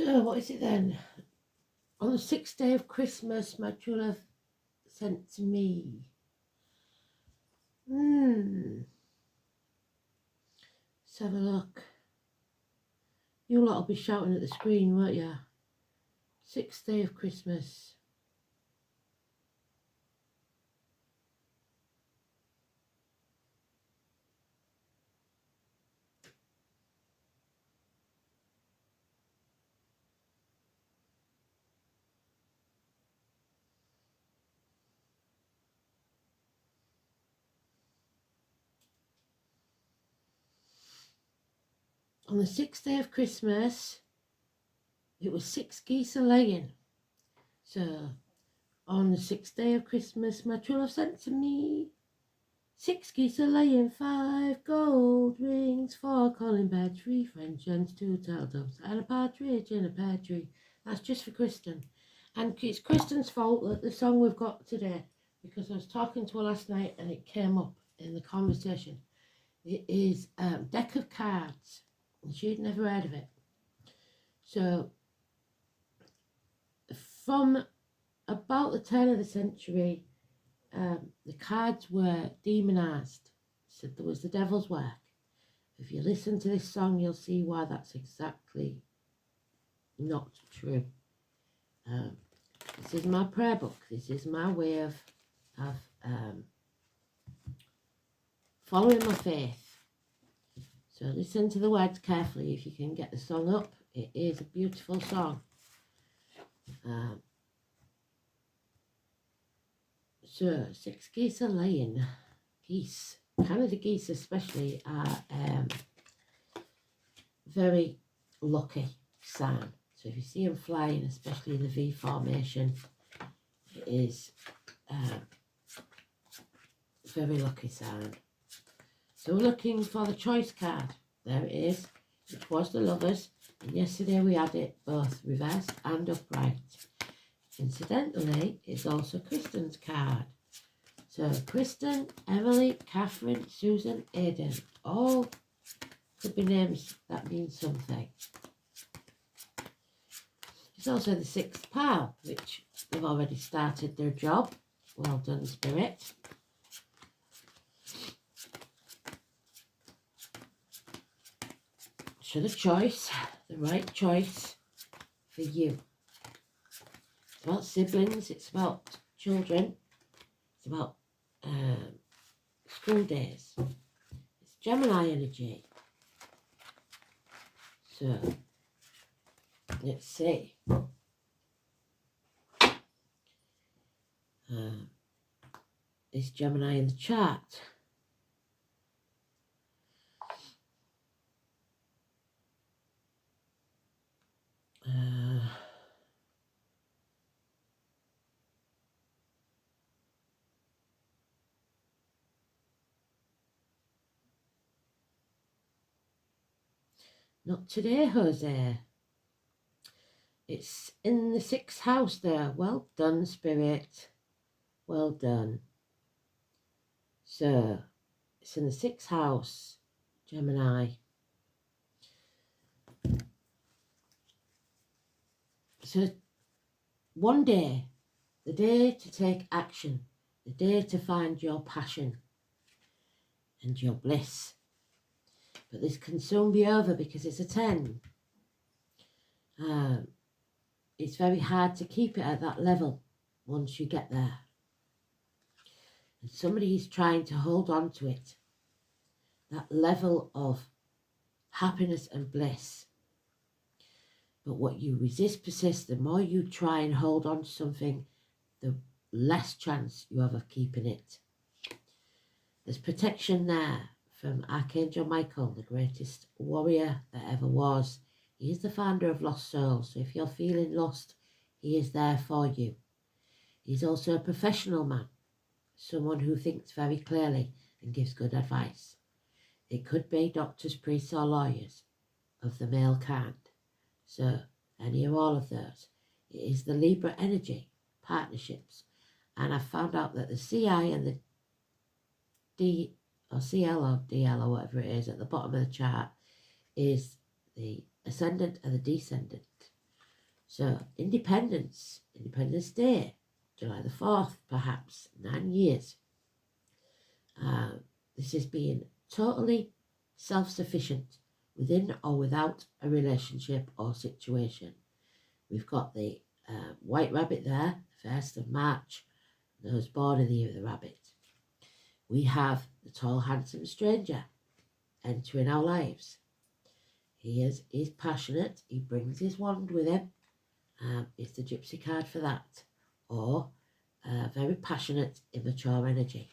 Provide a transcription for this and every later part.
So, what is it then? On the 6th day of Christmas, my true love sent to me. Let's have a look. You lot will be shouting at the screen, won't you? 6th day of Christmas. On the 6th day of Christmas, it was 6 geese a laying. So, on the 6th day of Christmas, my true love sent to me 6 geese a laying, 5 gold rings, 4 calling birds, 3 French hens, 2 turtles, and a partridge in a pear tree. That's just for Kristen. And it's Kristen's fault that the song we've got today, because I was talking to her last night and it came up in the conversation. It is a deck of cards, and she'd never heard of it. So, from about the turn of the century, the cards were demonised. Said there was the devil's work. If you listen to this song, you'll see why that's exactly not true. This is my prayer book. This is my way of following my faith. So listen to the words carefully if you can get the song up. It is a beautiful song. So 6 geese are laying. Geese, Canada geese especially, are very lucky sign. So if you see them flying, especially in the V formation, it is very lucky sign. So we're looking for the choice card. There it is. It was the lovers. And yesterday we had it both reversed and upright. Incidentally, it's also Kristen's card. So Kristen, Emily, Catherine, Susan, Aidan. All could be names that mean something. It's also the 6th pal, which they've already started their job. Well done, Spirit. So the choice, the right choice for you. It's about siblings, it's about children, it's about school days. It's Gemini energy. So, let's see. Is Gemini in the chart? Not today, Jose. It's in the 6th house there. Well done, Spirit. Well done. So, it's in the 6th house, Gemini. So, one day, the day to take action, the day to find your passion and your bliss. But this can soon be over because it's a 10. It's very hard to keep it at that level once you get there. And somebody is trying to hold on to it. That level of happiness and bliss. But what you resist persists. The more you try and hold on to something, the less chance you have of keeping it. There's protection there from Archangel Michael, the greatest warrior that ever was. He is the founder of Lost Souls, so if you're feeling lost, he is there for you. He's also a professional man, someone who thinks very clearly and gives good advice. It could be doctors, priests or lawyers of the male kind. So, any or all of those. It is the Libra energy, partnerships. And I found out that the CI and the D or CL or DL or whatever it is at the bottom of the chart is the ascendant and the descendant. So Independence Day, July the 4th, perhaps, 9 years. This is being totally self-sufficient within or without a relationship or situation. We've got the white rabbit there, 1st of March, those born in the year of the rabbit. We have the tall, handsome stranger entering our lives. He's passionate, he brings his wand with him. It's the gypsy card for that. Or very passionate, immature energy.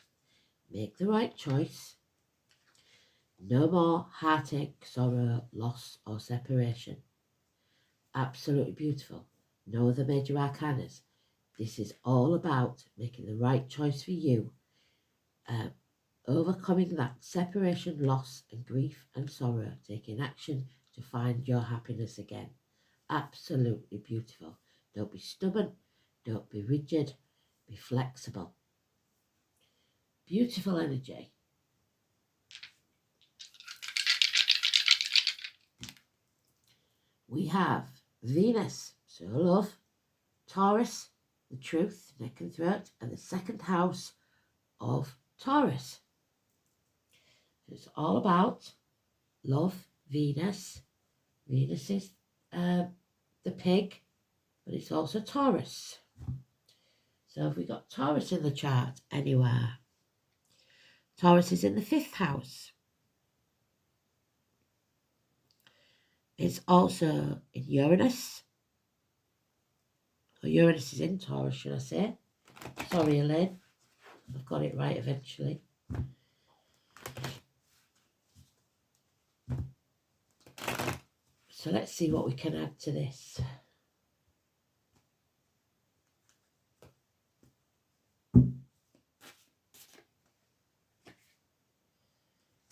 Make the right choice. No more heartache, sorrow, loss or separation. Absolutely beautiful. No other major arcanas. This is all about making the right choice for you. Overcoming that separation, loss and grief and sorrow. Taking action to find your happiness again. Absolutely beautiful. Don't be stubborn. Don't be rigid. Be flexible. Beautiful energy. We have Venus, so love, Taurus, the truth, neck and throat, and the 2nd house of Taurus. So it's all about love, Venus. Venus is the pig, but it's also Taurus. So if we got Taurus in the chart anywhere, Taurus is in the 5th house. It's also in Uranus. Or Uranus is in Taurus, should I say. Sorry, Elaine. I've got it right eventually. So let's see what we can add to this.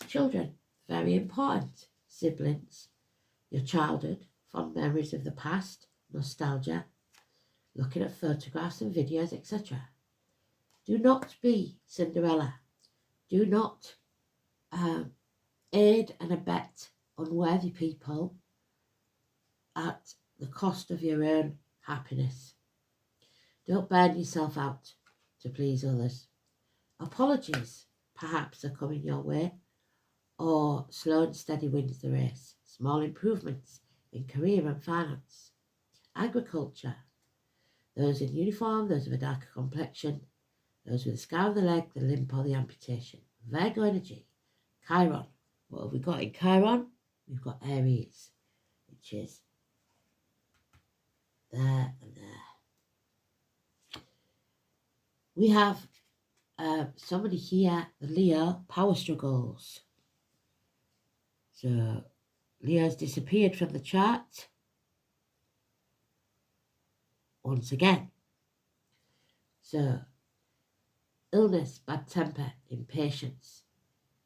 Children, very important. Siblings, your childhood, fond memories of the past, nostalgia, looking at photographs and videos, etc. Do not be Cinderella. Do not aid and abet unworthy people at the cost of your own happiness. Don't burn yourself out to please others. Apologies perhaps are coming your way, or slow and steady wins the race. Small improvements in career and finance. Agriculture. Those in uniform, those of a darker complexion, those with the scar of the leg, the limp or the amputation. Virgo energy. Chiron. What have we got in Chiron? We've got Aries, which is there and there. We have somebody here, the Leo, power struggles. So Leo's disappeared from the chart once again. So illness, bad temper, impatience,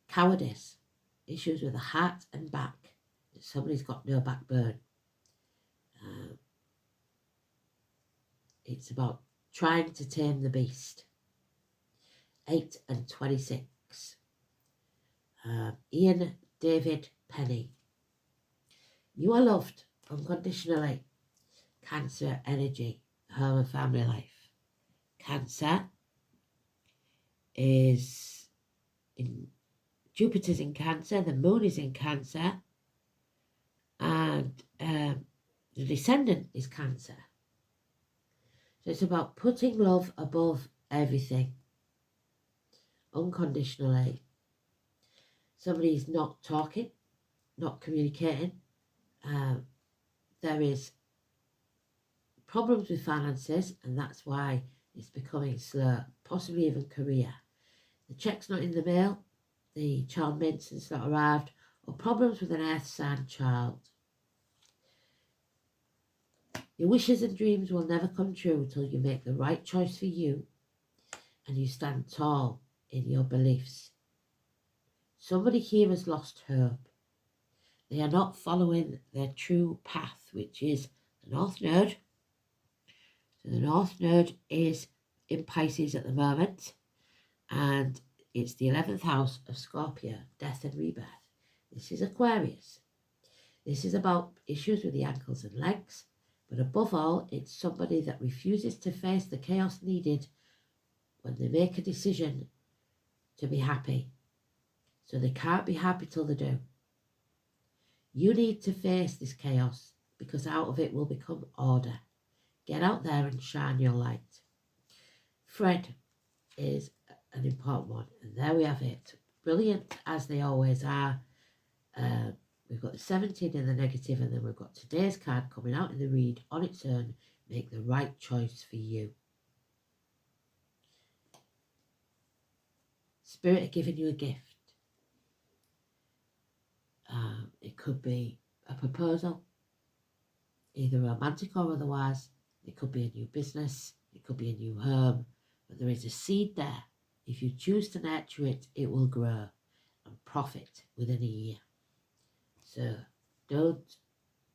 cowardice, issues with the heart and back. Somebody's got no backbone. It's about trying to tame the beast. 8 and 26. Ian David Penny. You are loved unconditionally. Cancer energy, home and family life. Cancer is in Jupiter's in Cancer, the moon is in Cancer, and the descendant is Cancer. So it's about putting love above everything, unconditionally. Somebody's not talking, not communicating. There is problems with finances, and that's why it's becoming slow, possibly even career. The check's not in the mail, the child maintenance not arrived, or problems with an earth sign child. Your wishes and dreams will never come true until you make the right choice for you and you stand tall in your beliefs. Somebody here has lost hope. They are not following their true path, which is the North Node. So the North Node is in Pisces at the moment, and it's the 11th house of Scorpio, death and rebirth. This is Aquarius. This is about issues with the ankles and legs, But above all, it's somebody that refuses to face the chaos needed when they make a decision to be happy. So they can't be happy till they do. You need to face this chaos because out of it will become order. Get out there and shine your light. Fred is an important one. And there we have it. Brilliant as they always are. We've got the 17 in the negative, and then we've got today's card coming out in the read on its own. Make the right choice for you. Spirit are giving you a gift. It could be a proposal, either romantic or otherwise. It could be a new business. It could be a new home. But there is a seed there. If you choose to nurture it, it will grow and profit within a year. So don't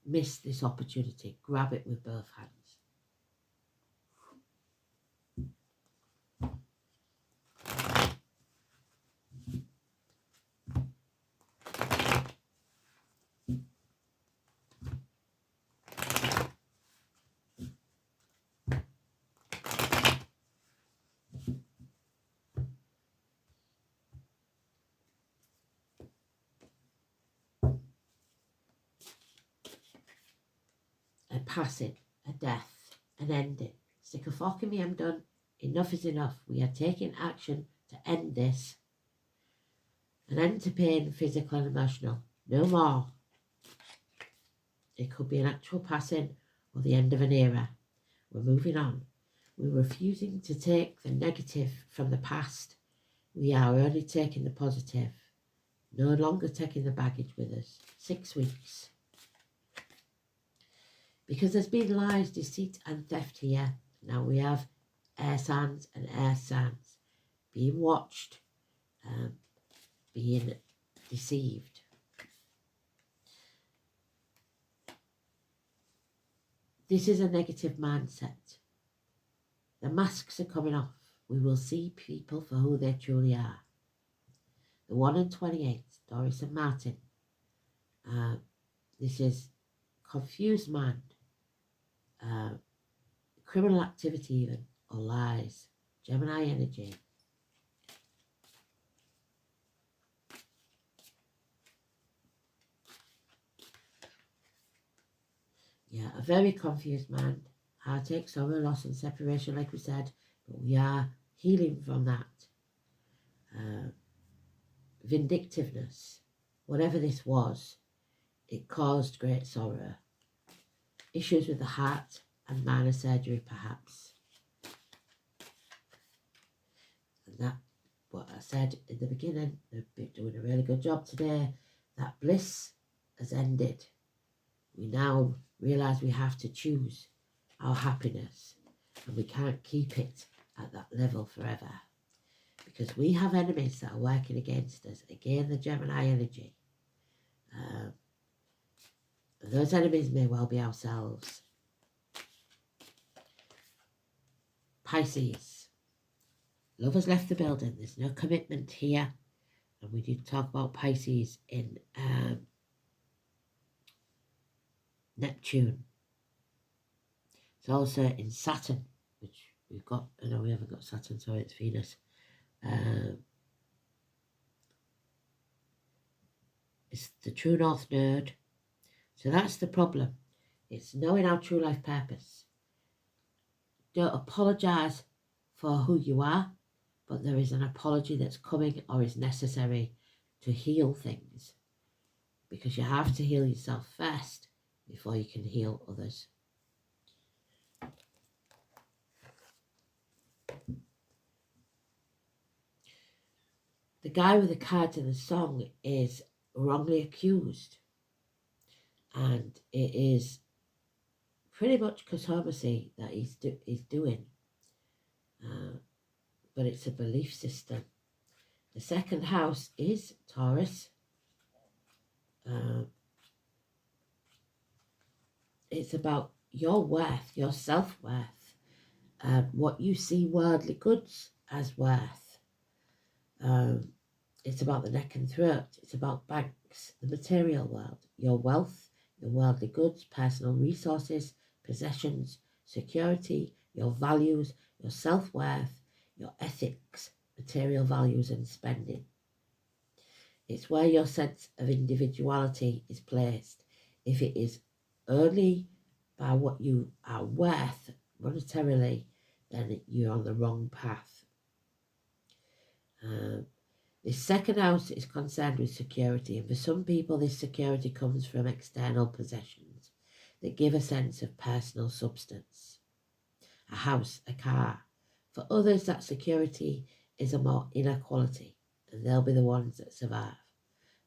miss this opportunity. Grab it with both hands. A passing, a death, an ending. Stick a fork in me, I'm done. Enough is enough. We are taking action to end this. An end to pain, physical and emotional. No more. It could be an actual passing or the end of an era. We're moving on. We're refusing to take the negative from the past. We are only taking the positive. No longer taking the baggage with us. 6 weeks. Because there's been lies, deceit and theft here. Now we have air signs and air signs. Being watched. Being deceived. This is a negative mindset. The masks are coming off. We will see people for who they truly are. The 1 in 28, Doris and Martin. This is confused mind. Criminal activity even, or lies. Gemini energy. Yeah, a very confused mind. Heartache, sorrow, loss and separation, like we said. But we are healing from that. Vindictiveness. Whatever this was, it caused great sorrow. Issues with the heart and minor surgery, perhaps. And that, what I said in the beginning, they've been doing a really good job today. That bliss has ended. We now realise we have to choose our happiness, and we can't keep it at that level forever, because we have enemies that are working against us. Again, the Gemini energy. Those enemies may well be ourselves. Pisces. Love has left the building. There's no commitment here. And we did talk about Pisces in Neptune. It's also in Saturn, which we've got. No, we haven't got Saturn, sorry, it's Venus. It's the true north node. So that's the problem. It's knowing our true life purpose. Don't apologise for who you are, but there is an apology that's coming or is necessary to heal things, because you have to heal yourself first before you can heal others. The guy with the cards in the song is wrongly accused, and it is pretty much contumacy that he's doing, but it's a belief system. The second house is Taurus. It's about your worth, your self-worth, what you see worldly goods as worth. It's about the neck and throat. It's about banks, the material world, your wealth, your worldly goods, personal resources, possessions, security, your values, your self-worth, your ethics, material values and spending. It's where your sense of individuality is placed. If it is only by what you are worth monetarily, then you're on the wrong path. This second house is concerned with security, and for some people this security comes from external possessions that give a sense of personal substance. A house, a car. For others that security is a more inner quality, and they'll be the ones that survive,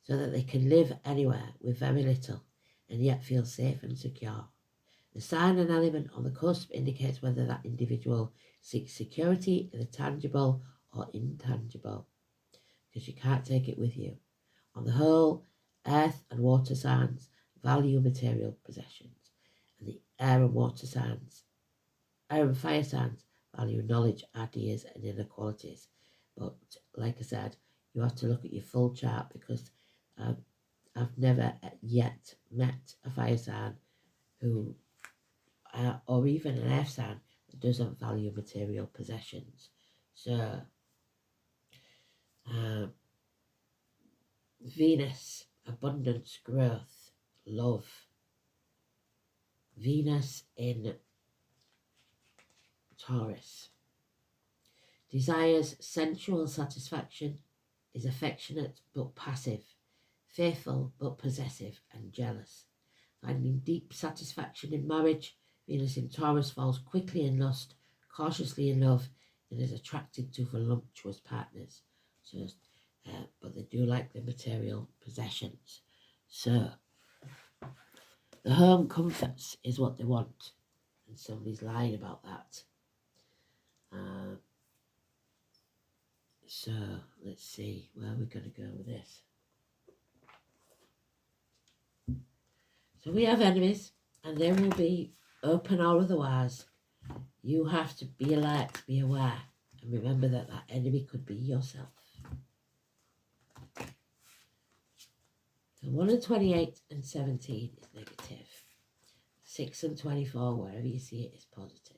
so that they can live anywhere with very little and yet feel safe and secure. The sign and element on the cusp indicates whether that individual seeks security in the tangible or intangible, because you can't take it with you. On the whole, earth and water signs value material possessions, and the air and fire signs value knowledge, ideas and inner qualities. But like I said, you have to look at your full chart, because I've never yet met a fire sign who, or even an earth sign, that doesn't value material possessions. So, Venus, abundance, growth, love. Venus in Taurus. Desires sensual satisfaction, is affectionate but passive, faithful but possessive and jealous. Finding deep satisfaction in marriage, Venus in Taurus falls quickly in lust, cautiously in love, and is attracted to voluptuous partners. So, but they do like the material possessions. So, the home comforts is what they want, and somebody's lying about that. So, let's see where we're going to go with this. So we have enemies, and they will be open or otherwise. You have to be alert, be aware, and remember that that enemy could be yourself. So 1 and 28 and 17 is negative. 6 and 24, wherever you see it, is positive.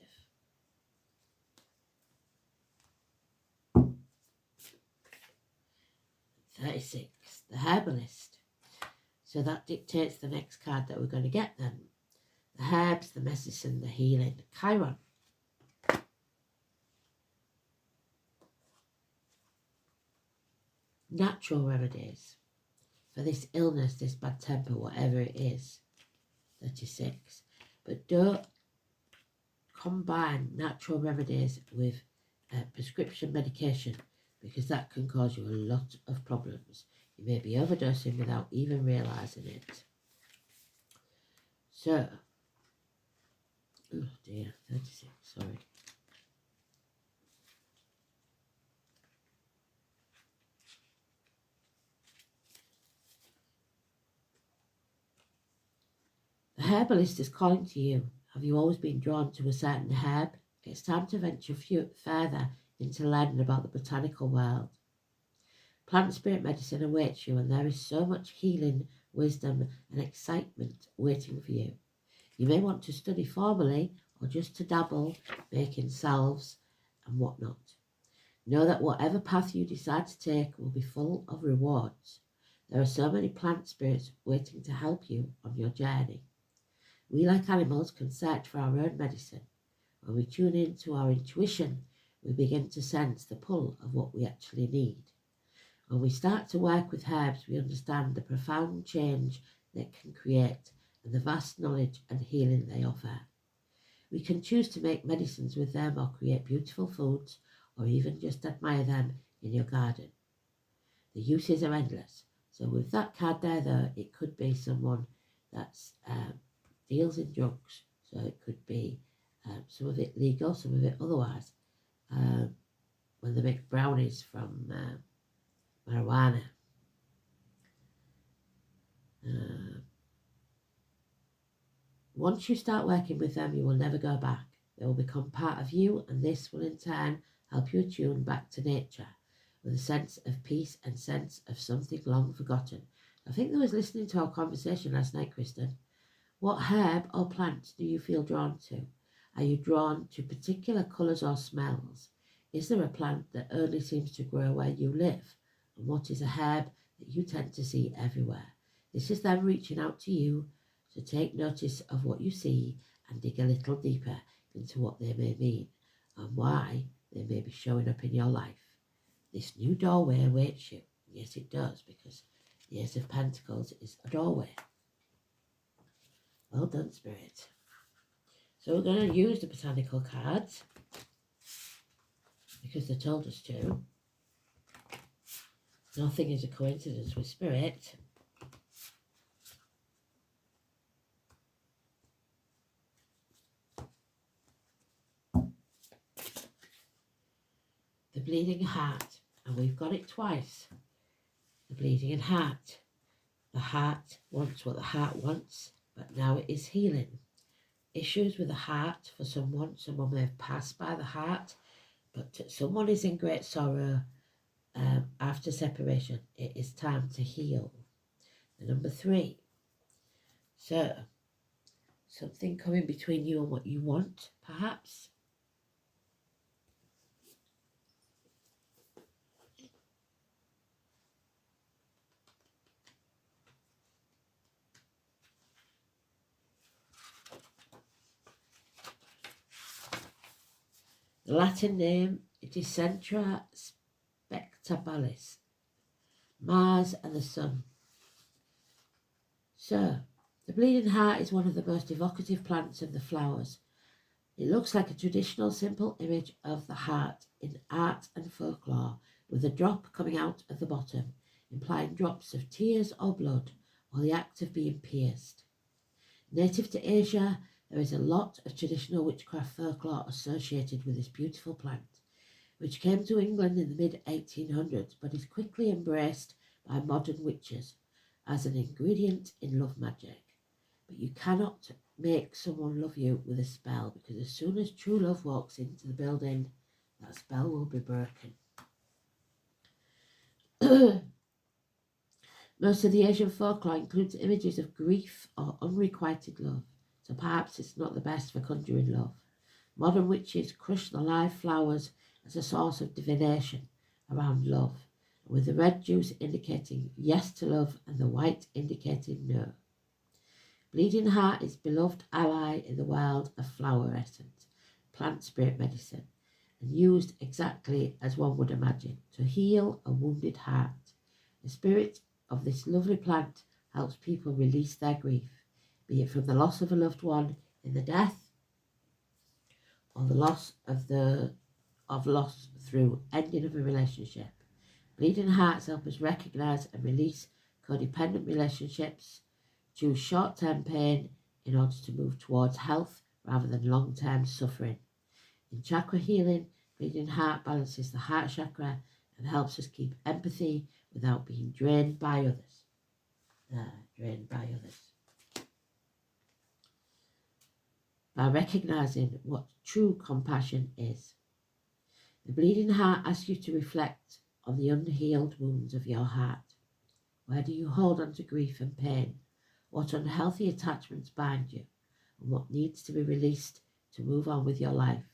36, the herbalist. So that dictates the next card that we're going to get then. The herbs, the medicine, the healing. Chiron. Natural remedies for this illness, this bad temper, whatever it is. 36. But don't combine natural remedies with prescription medication, because that can cause you a lot of problems. You may be overdosing without even realising it. So, oh dear, 36, sorry. The herbalist is calling to you. Have you always been drawn to a certain herb? It's time to venture further into learning about the botanical world. Plant spirit medicine awaits you, and there is so much healing, wisdom and excitement waiting for you. You may want to study formally or just to dabble, making salves and whatnot. Know that whatever path you decide to take will be full of rewards. There are so many plant spirits waiting to help you on your journey. We, like animals, can search for our own medicine. When we tune into our intuition, we begin to sense the pull of what we actually need. When we start to work with herbs, we understand the profound change they can create and the vast knowledge and healing they offer. We can choose to make medicines with them, or create beautiful foods, or even just admire them in your garden. The uses are endless. So with that card there, though, it could be someone that's deals in drugs. So it could be some of it legal, some of it otherwise. When they make brownies from marijuana. Once you start working with them, you will never go back. They will become part of you, and this will in turn help you attune back to nature with a sense of peace and sense of something long forgotten. I think they was listening to our conversation last night, Kristen, What herb or plant do you feel drawn to? Are you drawn to particular colours or smells? Is there a plant that only seems to grow where you live? And what is a herb that you tend to see everywhere? This is them reaching out to you to take notice of what you see and dig a little deeper into what they may mean and why they may be showing up in your life. This new doorway awaits you. Yes, it does, because the Ace of Pentacles is a doorway. Well done, Spirit. So we're going to use the botanical cards because they told us to. Nothing is a coincidence with Spirit. The Bleeding Heart, and we've got it twice. The Bleeding Heart. The heart wants what the heart wants, but now it is healing. Issues with the heart for someone may have passed by the heart, but someone is in great sorrow after separation. It is time to heal. The number 3. So, something coming between you and what you want, perhaps. The Latin name, it is Centra Spectabilis, Mars and the Sun. So, the Bleeding Heart is one of the most evocative plants of the flowers. It looks like a traditional simple image of the heart in art and folklore, with a drop coming out of the bottom, implying drops of tears or blood, or the act of being pierced. Native to Asia, there is a lot of traditional witchcraft folklore associated with this beautiful plant, which came to England in the mid-1800s, but is quickly embraced by modern witches as an ingredient in love magic. But you cannot make someone love you with a spell, because as soon as true love walks into the building, that spell will be broken. Most of the Asian folklore includes images of grief or unrequited love, so perhaps it's not the best for conjuring love. Modern witches crush the live flowers as a source of divination around love, with the red juice indicating yes to love and the white indicating no. Bleeding Heart is beloved ally in the world of flower essence, plant spirit medicine, and used exactly as one would imagine, to heal a wounded heart. The spirit of this lovely plant helps people release their grief, be it from the loss of a loved one in the death, or the loss of loss through ending of a relationship. Bleeding Hearts help us recognize and release codependent relationships, choose short-term pain in order to move towards health rather than long-term suffering. In chakra healing, Bleeding Heart balances the heart chakra and helps us keep empathy without being drained by others. By recognizing what true compassion is. The Bleeding Heart asks you to reflect on the unhealed wounds of your heart. Where do you hold on to grief and pain? What unhealthy attachments bind you? And what needs to be released to move on with your life?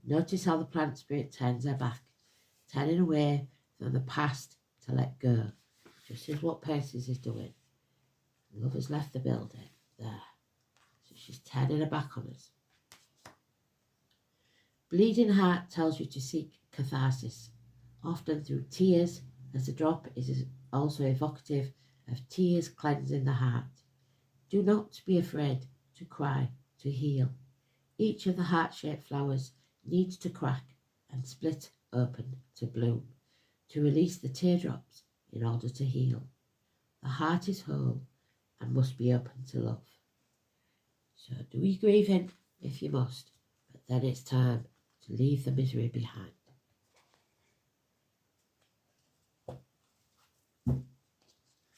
Notice how the plant spirit turns her back, turning away from the past to let go. Just as what Pisces is doing. Love has left the building. There. So she's turning her back on us. Bleeding Heart tells you to seek catharsis, often through tears, as the drop is also evocative of tears cleansing the heart. Do not be afraid to cry, to heal. Each of the heart-shaped flowers needs to crack and split open to bloom, to release the teardrops in order to heal. The heart is whole and must be open to love. So do your grieving if you must, but then it's time to leave the misery behind.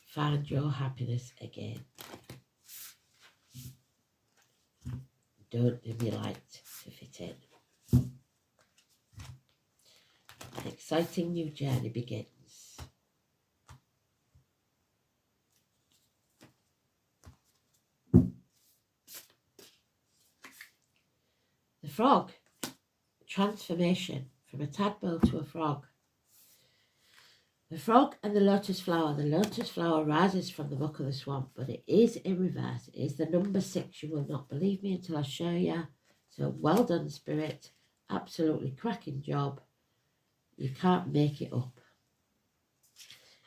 Find your happiness again. Don't dim your light to fit in. An exciting new journey begins. frog, transformation from a tadpole to a frog. The frog and the lotus flower. The lotus flower rises from the muck of the swamp, but it is in reverse. It is the number 6. You will not believe me until I show you. So well done, Spirit. Absolutely cracking job. You can't make it up.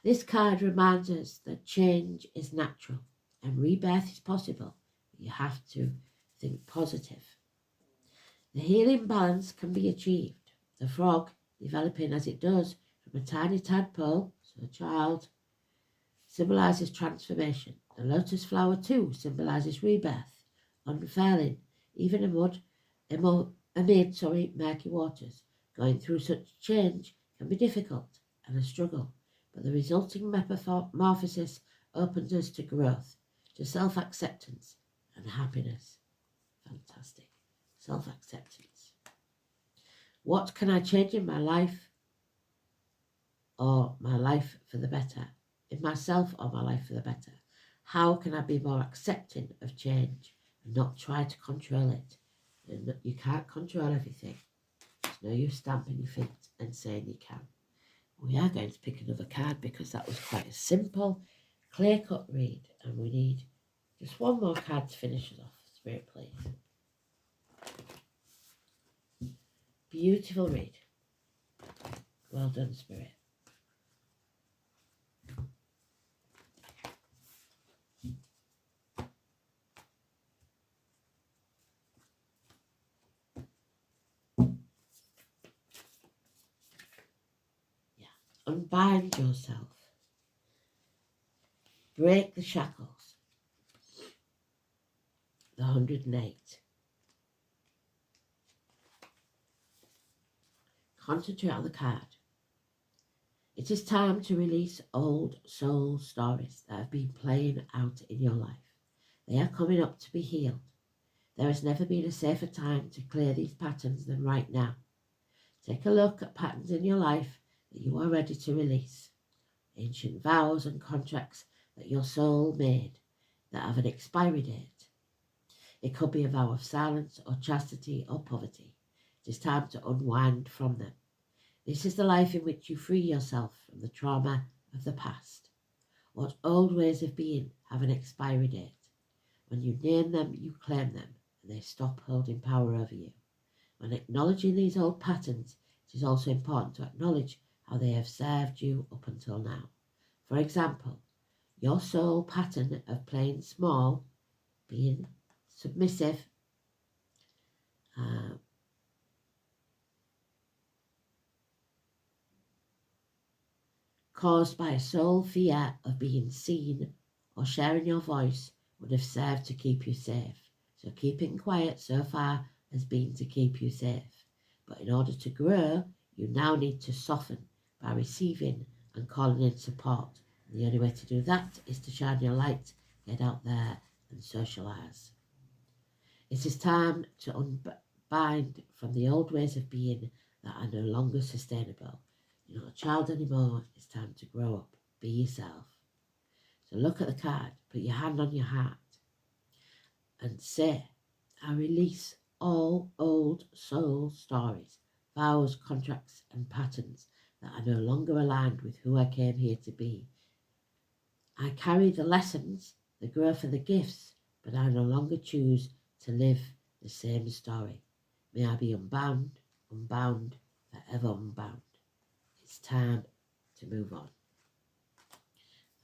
This card reminds us that change is natural and rebirth is possible. But you have to think positive. The healing balance can be achieved. The frog, developing as it does from a tiny tadpole, so a child, symbolises transformation. The lotus flower too symbolises rebirth, unfurling, even amid murky waters. Going through such change can be difficult and a struggle, but the resulting metamorphosis opens us to growth, to self-acceptance and happiness. Fantastic. Self-acceptance. What can I change in my life or my life for the better? In myself or my life for the better? How can I be more accepting of change and not try to control it? And you can't control everything. There's no use stamping your feet and saying you can. We are going to pick another card because that was quite a simple, clear-cut read, and we need just one more card to finish us off. Spirit, please. Beautiful read. Well done, Spirit. Unbind yourself. Break the shackles. The 108. Concentrate on the card. It is time to release old soul stories that have been playing out in your life. They are coming up to be healed. There has never been a safer time to clear these patterns than right now. Take a look at patterns in your life that you are ready to release. Ancient vows and contracts that your soul made that have an expiry date. It could be a vow of silence or chastity or poverty. It is time to unwind from them. This is the life in which you free yourself from the trauma of the past. What old ways of being have an expiry date. When you name them, you claim them, and they stop holding power over you. When acknowledging these old patterns, it is also important to acknowledge how they have served you up until now. For example, your soul pattern of playing small, being submissive, caused by a soul fear of being seen or sharing your voice would have served to keep you safe. So keeping quiet so far has been to keep you safe. But in order to grow, you now need to soften by receiving and calling in support. And the only way to do that is to shine your light, get out there and socialise. It is time to unbind from the old ways of being that are no longer sustainable. You're not a child anymore. It's time to grow up. Be yourself. So look at the card. Put your hand on your heart and say, I release all old soul stories, vows, contracts and patterns that are no longer aligned with who I came here to be. I carry the lessons, the growth and the gifts, but I no longer choose to live the same story. May I be unbound, forever unbound. It's time to move on.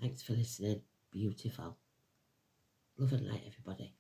Thanks for listening. Beautiful. Love and light, everybody.